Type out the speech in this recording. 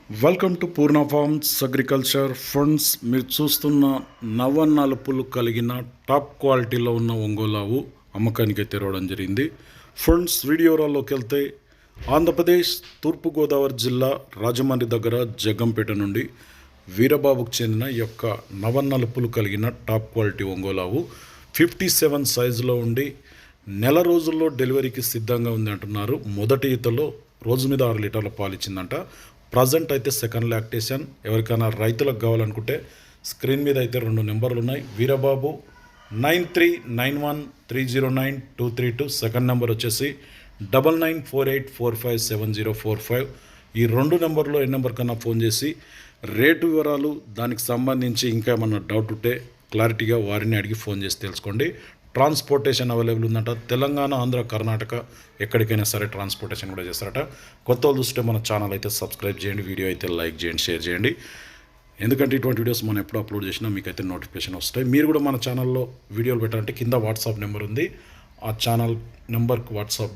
Welcome to Purna forms agriculture funds. మీరు చూస్తున్న నలుపులు కలిగిన టాప్ క్వాలిటీలో ఉన్న ఒంగోలావు అమ్మకానికి అయితే రావడం జరిగింది. ఫండ్స్ వీడియోలోకి వెళ్తే ఆంధ్రప్రదేశ్ తూర్పుగోదావరి జిల్లా రాజమండ్రి దగ్గర జగ్గంపేట నుండి వీరబాబుకు చెందిన యొక్క నలుపులు కలిగిన టాప్ క్వాలిటీ ఒంగోలావు 57 సైజులో ఉండి నెల రోజుల్లో డెలివరీకి సిద్ధంగా ఉంది అంటున్నారు. మొదటి ఈతలో రోజు మీద 6 లీటర్ల పాలు ఇచ్చిందంట. ప్రజెంట్ అయితే సెకండ్ లాక్టేషన్. ఎవరికైనా రైతులకు కావాలనుకుంటే స్క్రీన్ మీద అయితే 2 నెంబర్లు ఉన్నాయి. వీరబాబు 9391309232. సెకండ్ నెంబర్ వచ్చేసి 9948457045. ఈ 2 నెంబర్లో ఏ నెంబర్ కన్నా ఫోన్ చేసి రేటు వివరాలు, దానికి సంబంధించి ఇంకా ఏమన్నా డౌట్ ఉంటే క్లారిటీగా వారిని అడిగి ఫోన్ చేసి తెలుసుకోండి. ట్రాన్స్పోర్టేషన్ అవైలబుల్ ఉందంట. తెలంగాణ, ఆంధ్ర, కర్ణాటక ఎక్కడికైనా సరే ట్రాన్స్పోర్టేషన్ కూడా చేస్తారట. కొత్త వాళ్ళు చూస్తే మన ఛానల్ అయితే సబ్స్క్రైబ్ చేయండి, వీడియో అయితే లైక్ చేయండి, షేర్ చేయండి. ఎందుకంటే ఇటువంటి వీడియోస్ మనం ఎప్పుడు అప్లోడ్ చేసినా మీకైతే నోటిఫికేషన్ వస్తాయి. మీరు కూడా మన ఛానల్లో వీడియోలు పెట్టాలంటే కింద వాట్సాప్ నెంబర్ ఉంది, ఆ ఛానల్ నెంబర్కి వాట్సాప్ చేయండి.